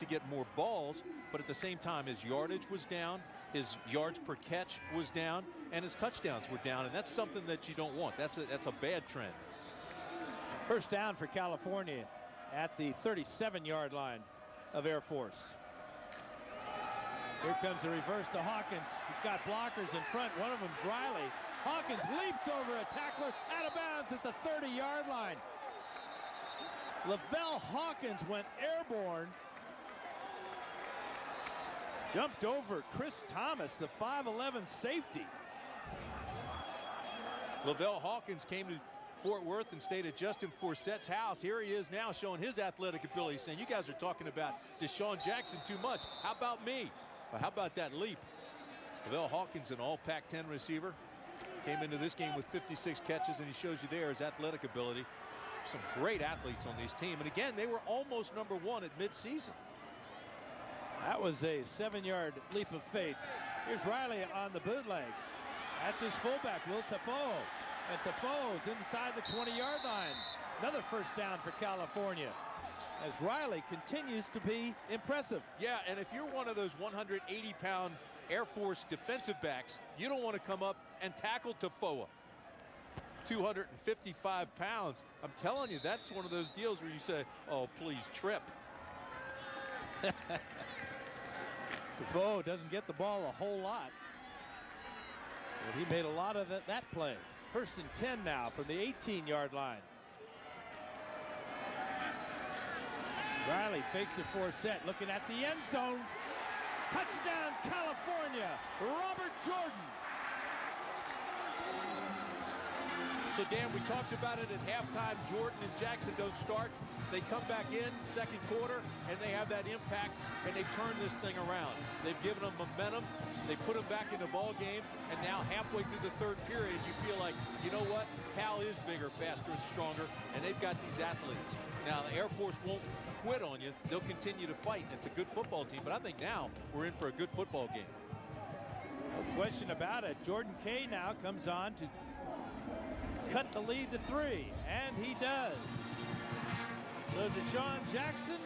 to get more balls, but at the same time his yardage was down, his yards per catch was down, and his touchdowns were down, and that's something that you don't want. That's a bad trend. First down for California at the 37-yard line of Air Force. Here comes the reverse to Hawkins. He's got blockers in front. One of them's Riley. Hawkins leaps over a tackler out of bounds at the 30-yard line. Lavelle Hawkins went airborne. Jumped over Chris Thomas, the 5'11 safety. Lavelle Hawkins came to Fort Worth and stayed at Justin Forsette's house. Here he is now showing his athletic ability, saying, you guys are talking about Deshaun Jackson too much. How about me? Well, how about that leap? Lavelle Hawkins, an all Pac-10 receiver, came into this game with 56 catches, and he shows you there his athletic ability. Some great athletes on this team. And again, they were almost #1 at midseason. That was a 7-yard leap of faith. Here's Riley on the bootleg. That's his fullback, Will Tafoe. And Tafoe's inside the 20-yard line. Another first down for California, as Riley continues to be impressive. Yeah, and if you're one of those 180-pound Air Force defensive backs, you don't want to come up and tackle Tafoe. 255 pounds. I'm telling you, that's one of those deals where you say, oh, please trip. Defoe doesn't get the ball a whole lot, but he made a lot of that play. First and 10 now from the 18-yard line. Riley faked to Forsett, looking at the end zone. Touchdown, California, Robert Jordan. So, Dan, we talked about it at halftime. Jordan and Jackson don't start. They come back in second quarter, and they have that impact, and they've turned this thing around. They've given them momentum. They put them back in the ball game, and now halfway through the third period, you feel like, you know what? Cal is bigger, faster, and stronger, and they've got these athletes. Now, the Air Force won't quit on you. They'll continue to fight. It's a good football team, but I think now we're in for a good football game. No question about it. Jordan Kay now comes on to cut the lead to 3, and he does. So Deshaun Jackson,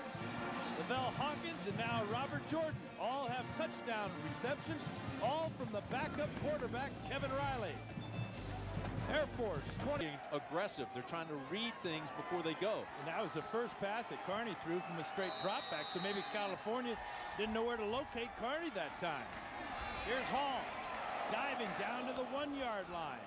Lavelle Hawkins, and now Robert Jordan all have touchdown receptions, all from the backup quarterback, Kevin Riley. Air Force 20. Aggressive. They're trying to read things before they go. And that was the first pass that Carney threw from a straight drop back, so maybe California didn't know where to locate Carney that time. Here's Hall, diving down to the 1-yard line.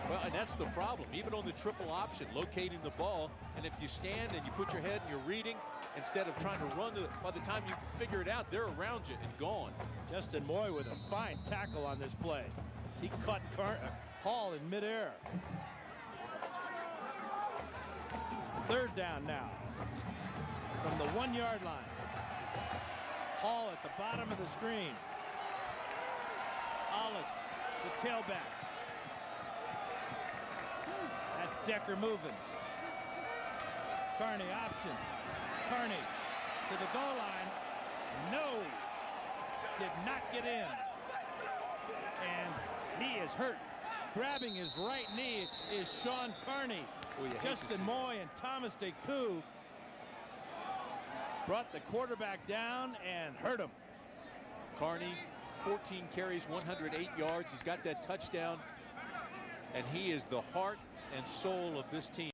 Well, and that's the problem. Even on the triple option, locating the ball, and if you stand and you put your head and you're reading, instead of trying to run, by the time you figure it out, they're around you and gone. Justin Moy with a fine tackle on this play. He caught Hall in midair. Third down now from the 1-yard line. Hall at the bottom of the screen. Hollis, the tailback. That's Decker moving. Carney option. Carney to the goal line. No, did not get in. And he is hurt. Grabbing his right knee is Sean Carney. Justin Moy and Thomas DeCou brought the quarterback down and hurt him. Carney, 14 carries, 108 yards. He's got that touchdown, and he is the heart and soul of this team.